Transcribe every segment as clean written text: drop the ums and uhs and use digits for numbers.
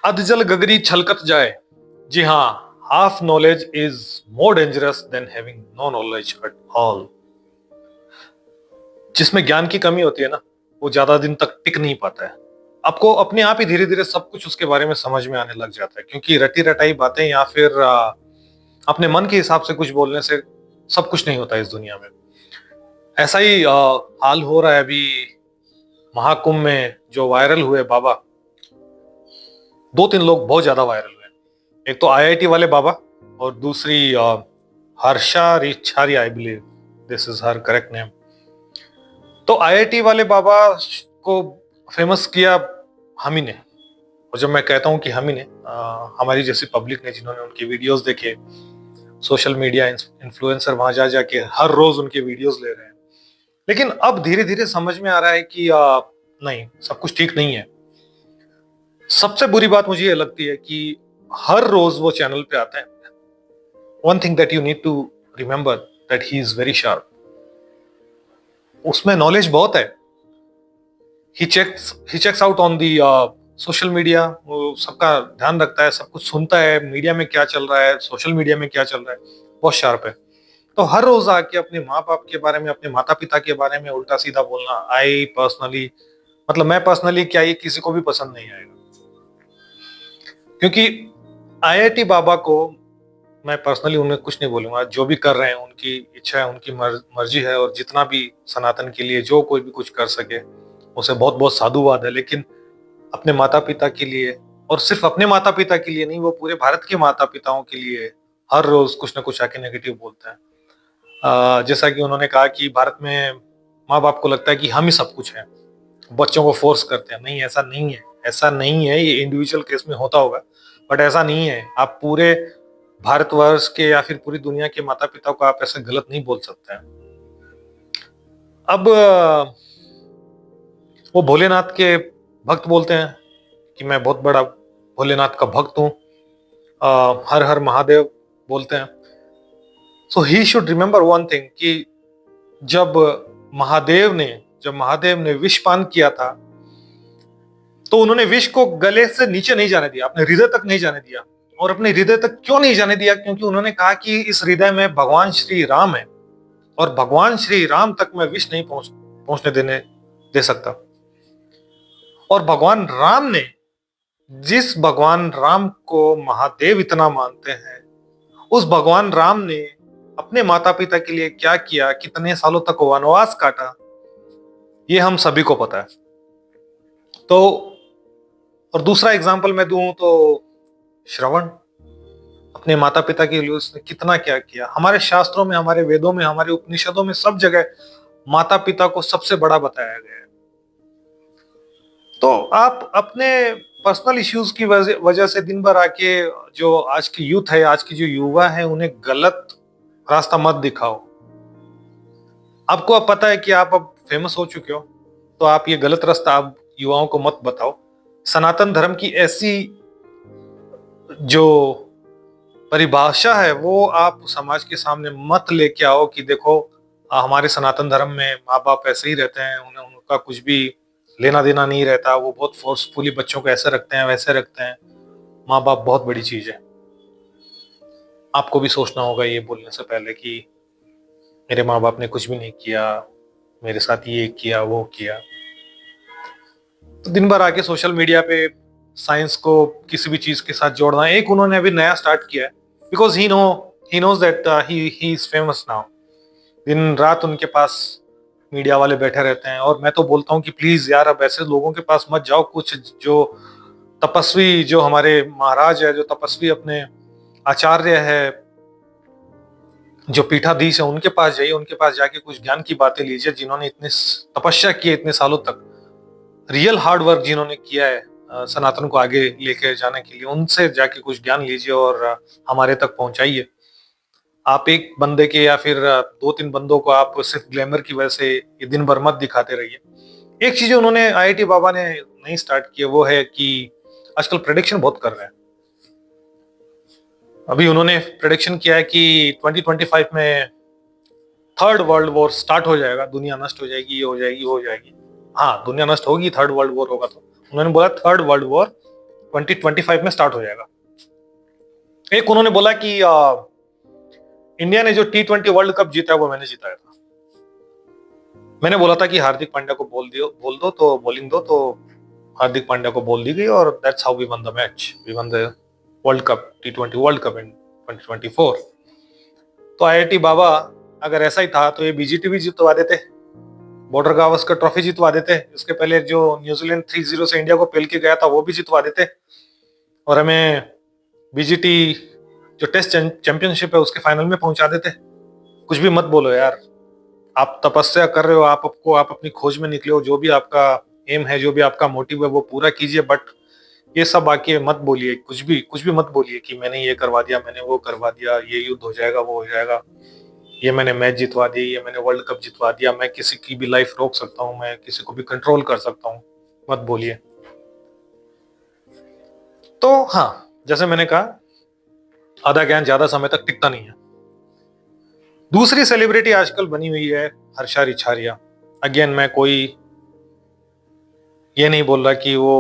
अधजल गगरी छलकत जाए। जी हाँ, half knowledge is more dangerous than having no knowledge at all. जिसमें ज्ञान की कमी होती है ना, वो ज्यादा दिन तक टिक नहीं पाता है। आपको अपने आप ही धीरे धीरे सब कुछ उसके बारे में समझ में आने लग जाता है, क्योंकि रटी रटाई बातें या फिर अपने मन के हिसाब से कुछ बोलने से सब कुछ नहीं होता इस दुनिया में। ऐसा ही हाल हो रहा है अभी महाकुंभ में। जो वायरल हुए बाबा, दो तीन लोग बहुत ज्यादा वायरल हुए। एक तो आईआईटी वाले बाबा, और दूसरी Harsha Richhari, I believe this is her correct name. तो आईआईटी वाले बाबा को फेमस किया हम ही ने। और जब मैं कहता हूं कि हम ही ने, हमारी जैसी पब्लिक ने, जिन्होंने उनके वीडियोस देखे, सोशल मीडिया इन्फ्लुएंसर वहां जा जाके हर रोज उनके वीडियोस ले रहे हैं। लेकिन अब धीरे धीरे समझ में आ रहा है कि नहीं, सब कुछ ठीक नहीं है। सबसे बुरी बात मुझे ये लगती है कि हर रोज वो चैनल पे आते हैं। One thing that you need to remember, that he is very sharp. उसमें नॉलेज बहुत है। He checks out on the social media. वो सबका ध्यान रखता है, सब कुछ सुनता है, मीडिया में क्या चल रहा है, सोशल मीडिया में क्या चल रहा है, बहुत शार्प है। तो हर रोज आके अपने माँ बाप के बारे में, अपने माता पिता के बारे में उल्टा सीधा बोलना, आई पर्सनली, मतलब मैं पर्सनली क्या, ये किसी को भी पसंद नहीं आएगा। क्योंकि आईआईटी बाबा को मैं पर्सनली उन्हें कुछ नहीं बोलूंगा। जो भी कर रहे हैं उनकी इच्छा है, उनकी मर्जी है, और जितना भी सनातन के लिए जो कोई भी कुछ कर सके उसे बहुत बहुत साधुवाद है। लेकिन अपने माता पिता के लिए, और सिर्फ अपने माता पिता के लिए नहीं, वो पूरे भारत के माता पिताओं के लिए हर रोज कुछ ना कुछ आके नेगेटिव बोलता है। जैसा कि उन्होंने कहा कि भारत में माँ बाप को लगता है कि हम ही सब कुछ है, बच्चों को फोर्स करते हैं। नहीं, ऐसा नहीं है, ऐसा नहीं है। ये इंडिविजुअल केस में होता होगा, बट ऐसा नहीं है। आप पूरे भारतवर्ष के या फिर पूरी दुनिया के माता पिता को आप ऐसे गलत नहीं बोल सकते हैं। अब वो भोलेनाथ के भक्त बोलते हैं कि मैं बहुत बड़ा भोलेनाथ का भक्त हूँ, हर हर महादेव बोलते हैं। So he should remember one thing कि जब जब महादेव ने विष पान किया था, तो उन्होंने विष को गले से नीचे नहीं जाने दिया, अपने हृदय तक नहीं जाने दिया। और अपने हृदय तक क्यों नहीं जाने दिया? क्योंकि उन्होंने कहा कि इस हृदय में भगवान श्री राम है, और भगवान श्री राम तक मैं विष नहीं पहुंचने देने दे सकता। और भगवान राम ने, जिस भगवान राम को महादेव इतना मानते हैं, उस भगवान राम ने अपने माता पिता के लिए क्या किया, कितने सालों तक वनवास काटा, ये हम सभी को पता है। तो और दूसरा एग्जाम्पल मैं दूं तो श्रवण, अपने माता पिता के लिए उसने कितना क्या किया। हमारे शास्त्रों में, हमारे वेदों में, हमारे उपनिषदों में, सब जगह माता पिता को सबसे बड़ा बताया गया है। तो आप अपने पर्सनल इश्यूज की वजह से दिन भर आके, जो आज की यूथ है, आज की जो युवा है, उन्हें गलत रास्ता मत दिखाओ। आपको अब पता है कि आप अब फेमस हो चुके हो, तो आप ये गलत रास्ता आप युवाओं को मत बताओ। सनातन धर्म की ऐसी जो परिभाषा है वो आप समाज के सामने मत लेके आओ कि देखो, हमारे सनातन धर्म में माँ बाप ऐसे ही रहते हैं, उन्हें उनका कुछ भी लेना देना नहीं रहता, वो बहुत फोर्सफुली बच्चों को ऐसे रखते हैं, वैसे रखते हैं। माँ बाप बहुत बड़ी चीज है। आपको भी सोचना होगा ये बोलने से पहले कि मेरे माँ बाप ने कुछ भी नहीं किया, मेरे साथ ये किया, वो किया। तो दिन भर आके सोशल मीडिया पे साइंस को किसी भी चीज के साथ जोड़ना, एक उन्होंने अभी नया स्टार्ट किया है, because he knows that he is famous now. दिन रात उनके पास मीडिया वाले बैठे रहते हैं। और मैं तो बोलता हूँ कि प्लीज यार, अब ऐसे लोगों के पास मत जाओ। कुछ जो तपस्वी, जो हमारे महाराज है, जो तपस्वी अपने आचार्य है, जो पीठाधीश है, उनके पास जाइए। उनके पास जाके कुछ ज्ञान की बातें लीजिए, जिन्होंने इतनी तपस्या की है इतने सालों तक, रियल हार्ड वर्क जिन्होंने किया है सनातन को आगे लेके जाने के लिए। उनसे जाके कुछ ज्ञान लीजिए और हमारे तक पहुंचाइए। आप एक बंदे के या फिर दो तीन बंदों को आप सिर्फ ग्लैमर की वजह से ये दिन भर मत दिखाते रहिए। एक चीज उन्होंने, आईआईटी बाबा ने नहीं स्टार्ट की, वो है कि आजकल प्रेडिक्शन बहुत कर रहे हैं। अभी उन्होंने प्रेडिक्शन किया है कि 2025 में थर्ड वर्ल्ड वॉर स्टार्ट हो जाएगा, दुनिया नष्ट हो जाएगी, ये हो जाएगी, वो हो जाएगी। हाँ, दुनिया नष्ट होगी, थर्ड वर्ल्ड वॉर होगा। तो उन्होंने बोला थर्ड वर्ल्ड वॉर 2025 में स्टार्ट हो जाएगा। एक उन्होंने बोला कि इंडिया ने जो T20 वर्ल्ड कप जीता है वो मैंने जिताया था। मैंने बोला था कि हार्दिक पांड्या को बोल दो तो बॉलिंग दो, तो हार्दिक पांड्या को बोल दी गई और that's how we won the match, we won the world cup, T20 world cup in 2024। तो IIT बाबा अगर ऐसा ही था तो ये BGT भी जितवा देते, बॉर्डर गावस्कर ट्रॉफी जितवा देते, इसके पहले जो न्यूजीलैंड 3-0 से इंडिया को पेल के गया था वो भी जितवा देते, और हमें BGT जो टेस्ट चैंपियनशिप है उसके फाइनल में पहुंचा देते। कुछ भी मत बोलो यार, आप तपस्या कर रहे हो, आप अपनी खोज में निकले हो, जो भी आपका एम है, जो भी आपका मोटिव है वो पूरा कीजिए, बट ये सब आके मत बोलिए, कुछ भी मत बोलिए कि मैंने ये करवा दिया, मैंने वो करवा दिया, ये युद्ध हो जाएगा, वो हो जाएगा, ये मैंने मैच जितवा दी, ये मैंने वर्ल्ड कप जितवा दिया, मैं किसी की भी लाइफ रोक सकता हूँ, मैं किसी को भी कंट्रोल कर सकता हूँ, मत बोलिए। तो हाँ, जैसे मैंने कहा, आधा ज्ञान ज्यादा समय तक टिकता नहीं है। दूसरी सेलिब्रिटी आजकल बनी हुई है हर्षा रिछारिया। अगेन मैं कोई ये नहीं बोल रहा कि वो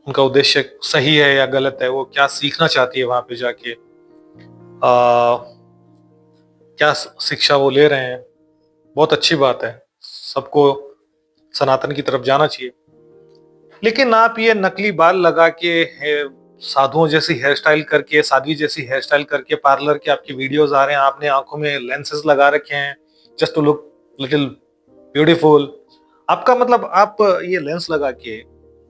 उनका उद्देश्य सही है या गलत है, वो क्या सीखना चाहती है वहां पे जाके, क्या शिक्षा वो ले रहे हैं, बहुत अच्छी बात है, सबको सनातन की तरफ जाना चाहिए। लेकिन आप ये नकली बाल लगा के, साधुओं जैसी हेयर स्टाइल करके, साध्वी जैसी हेयर स्टाइल करके पार्लर के आपके वीडियोस आ रहे हैं, आपने आंखों में लेंसेज लगा रखे हैं just to look little beautiful. आपका मतलब आप ये लेंस लगा के,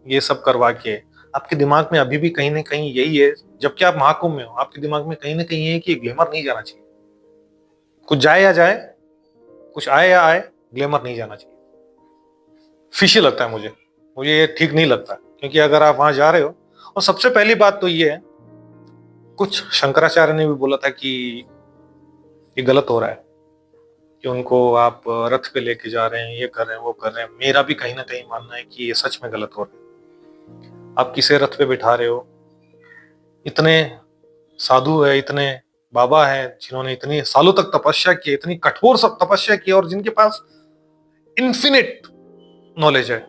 ये सब करवा के, आपके दिमाग में अभी भी कहीं ना कहीं यही है, जबकि आप महाकुंभ में हो, आपके दिमाग में कहीं ना कहीं ये है कि ग्लैमर नहीं जाना चाहिए, कुछ जाए या जाए, कुछ आए या आए, ग्लैमर नहीं जाना चाहिए। फिशी लगता है मुझे ये ठीक नहीं लगता, क्योंकि अगर आप वहां जा रहे हो, और सबसे पहली बात तो ये है, कुछ शंकराचार्य ने भी बोला था कि ये गलत हो रहा है कि उनको आप रथ पे लेके जा रहे हैं, ये कर रहे हैं, वो कर रहे हैं। मेरा भी कहीं ना कहीं मानना है कि ये सच में गलत हो रहा है। आप किसे रथ पे बिठा रहे हो? इतने साधु है, इतने बाबा हैं जिन्होंने इतनी सालों तक तपस्या की, इतनी कठोर सब तपस्या की, और जिनके पास इन्फिनिट नॉलेज है,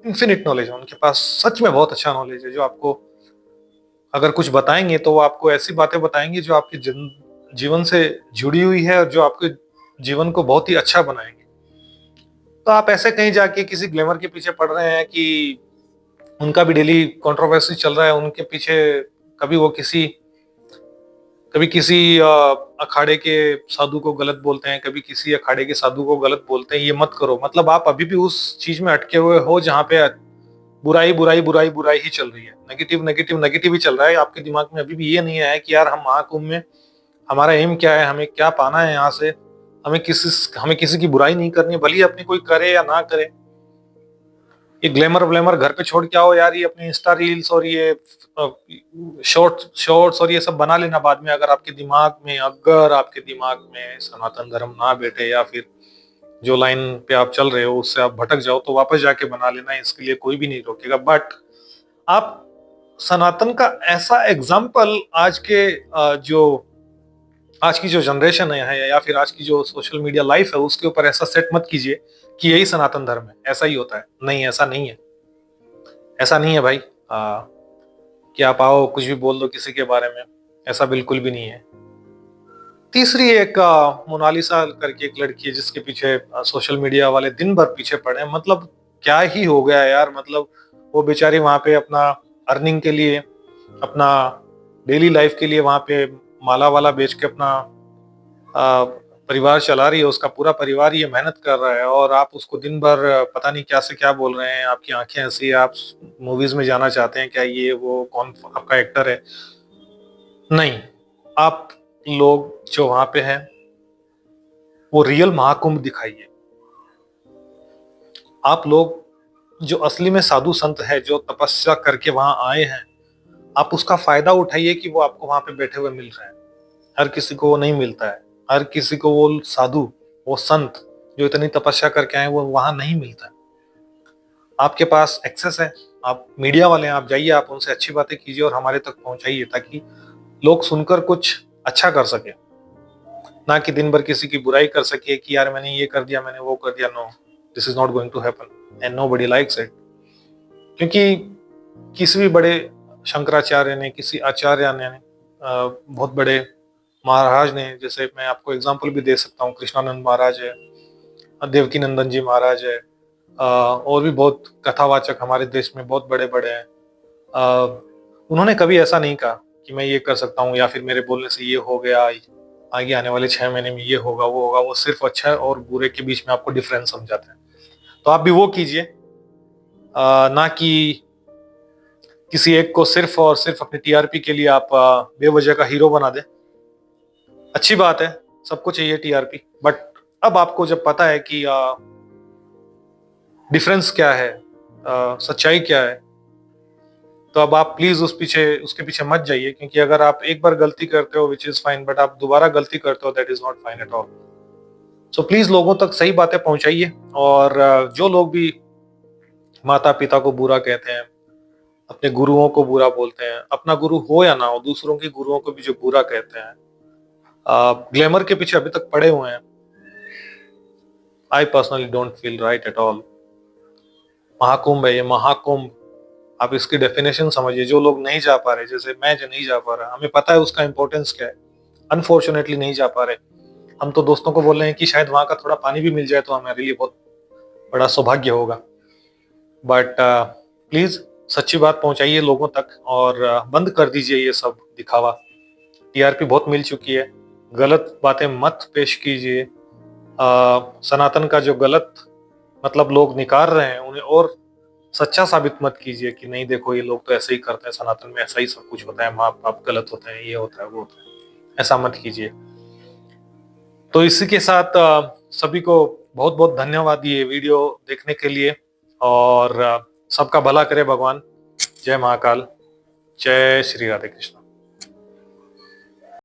इन्फिनिट नॉलेज है उनके पास, सच में बहुत अच्छा नॉलेज है, जो आपको अगर कुछ बताएंगे तो वो आपको ऐसी बातें बताएंगे जो आपके जीवन से जुड़ी हुई है और जो आपके जीवन को बहुत ही अच्छा बनाएंगे। तो आप ऐसे कहीं जाके किसी ग्लैमर के पीछे पड़ रहे हैं कि उनका भी डेली कंट्रोवर्सी चल रहा है, उनके पीछे कभी किसी अखाड़े के साधु को गलत बोलते हैं, कभी किसी अखाड़े के साधु को गलत बोलते हैं। ये मत करो, मतलब आप अभी भी उस चीज में अटके हुए हो जहाँ पे बुराई बुराई बुराई बुराई ही चल रही है, नेगेटिव नेगेटिव नेगेटिव ही चल रहा है। आपके दिमाग में अभी भी ये नहीं आया कि यार हम महाकुंभ में, हमारा एम क्या है, हमें क्या पाना है यहाँ से, हमें किसी की बुराई नहीं करनी, भले ही अपनी कोई करे या ना करे। ये ग्लैमर व्लैमर घर पे छोड़ के आओ यार, ये अपने इंस्टा रील्स और ये शॉर्ट्स और ये सब बना लेना बाद में, अगर आपके दिमाग में सनातन धर्म ना बैठे, या फिर जो लाइन पे आप चल रहे हो उससे आप भटक जाओ, तो वापस जाके बना लेना, इसके लिए कोई भी नहीं रोकेगा। बट आप सनातन का ऐसा एग्जाम्पल आज की जो जनरेशन है, या फिर आज की जो सोशल मीडिया लाइफ है, उसके ऊपर ऐसा सेट मत कीजिए कि यही सनातन धर्म है, ऐसा ही होता है। नहीं, ऐसा नहीं है, ऐसा नहीं है भाई। कि आप आओ कुछ भी बोल दो किसी के बारे में, ऐसा बिल्कुल भी नहीं है। तीसरी एक मोनालिसा करके एक लड़की है जिसके पीछे सोशल मीडिया वाले दिन भर पीछे पड़े हैं। मतलब क्या ही हो गया यार, मतलब वो बेचारी वहां पे अपना अर्निंग के लिए, अपना डेली लाइफ के लिए वहां पे माला वाला बेच के अपना परिवार चला रही है, उसका पूरा परिवार ये मेहनत कर रहा है, और आप उसको दिन भर पता नहीं क्या से क्या बोल रहे हैं, आपकी आंखें ऐसी, आप मूवीज में जाना चाहते हैं क्या, ये वो कौन आपका एक्टर है? नहीं, आप लोग जो वहां पे हैं वो रियल महाकुंभ दिखाइए। आप लोग जो असली में साधु संत है, जो तपस्या करके वहां आए हैं, आप उसका फायदा उठाइए कि वो आपको वहां पे बैठे हुए मिल रहे हैं। हर किसी को वो नहीं मिलता है, हर किसी को वो साधु, वो संत जो इतनी तपस्या करके आए वो वहां नहीं मिलता है। आपके पास एक्सेस है, आप मीडिया वाले हैं, आप जाइए, आप उनसे अच्छी बातें कीजिए और हमारे तक पहुंचाइए, ताकि लोग सुनकर कुछ अच्छा कर सके, ना कि दिन भर किसी की बुराई कर सके कि यार मैंने ये कर दिया, मैंने वो कर दिया। No, this is not going to happen and nobody likes it. क्योंकि किसी भी बड़े शंकराचार्य ने, किसी आचार्य ने, बहुत बड़े महाराज ने, जैसे मैं आपको एग्जांपल भी दे सकता हूँ, कृष्णानंद महाराज है, देवकी नंदन जी महाराज है, और भी बहुत कथावाचक हमारे देश में बहुत बड़े बड़े हैं। उन्होंने कभी ऐसा नहीं कहा कि मैं ये कर सकता हूँ या फिर मेरे बोलने से ये हो गया, आगे आने वाले 6 महीने में ये होगा वो होगा। वो सिर्फ अच्छा और बुरे के बीच में आपको डिफरेंस समझाते हैं। तो आप भी वो कीजिए, ना कि किसी एक को सिर्फ और सिर्फ अपनी टीआरपी के लिए आप बेवजह का हीरो बना दें। अच्छी बात है, सबको चाहिए टीआरपी, बट अब आपको जब पता है कि डिफरेंस क्या है, सच्चाई क्या है, तो अब आप प्लीज उसके पीछे मत जाइए, क्योंकि अगर आप एक बार गलती करते हो विच इज फाइन, बट आप दोबारा गलती करते हो that is not fine at all. So please लोगों तक सही बातें पहुंचाइए, और जो लोग भी माता पिता को बुरा कहते हैं, अपने गुरुओं को बुरा बोलते हैं, अपना गुरु हो या ना हो, दूसरों के गुरुओं को भी जो बुरा कहते हैं, ग्लैमर के पीछे अभी तक पड़े हुए हैं, I personally don't feel right at all. Mahakumbh है ये, महाकुंभ, आप इसकी डेफिनेशन समझिए। जो लोग नहीं जा पा रहे, जैसे मैं जो नहीं जा पा रहा, हमें पता है उसका इंपॉर्टेंस क्या है, अनफॉर्चुनेटली नहीं जा पा रहे। हम तो दोस्तों को बोल रहे हैं कि शायद वहां का थोड़ा पानी भी मिल जाए तो हमारे लिए बहुत बड़ा सौभाग्य होगा। बट प्लीज सच्ची बात पहुंचाइए लोगों तक, और बंद कर दीजिए ये सब दिखावा। टीआरपी बहुत मिल चुकी है, गलत बातें मत पेश कीजिए। सनातन का जो गलत मतलब लोग निकाल रहे हैं उन्हें और सच्चा साबित मत कीजिए कि नहीं देखो ये लोग तो ऐसे ही करते हैं, सनातन में ऐसा ही सब कुछ होता है, माँ बाप गलत होते हैं, ये होता है वो होता है, ऐसा मत कीजिए। तो इसी के साथ सभी को बहुत बहुत धन्यवाद ये वीडियो देखने के लिए, और सबका भला करे भगवान। जय महाकाल, जय श्री राधे कृष्ण।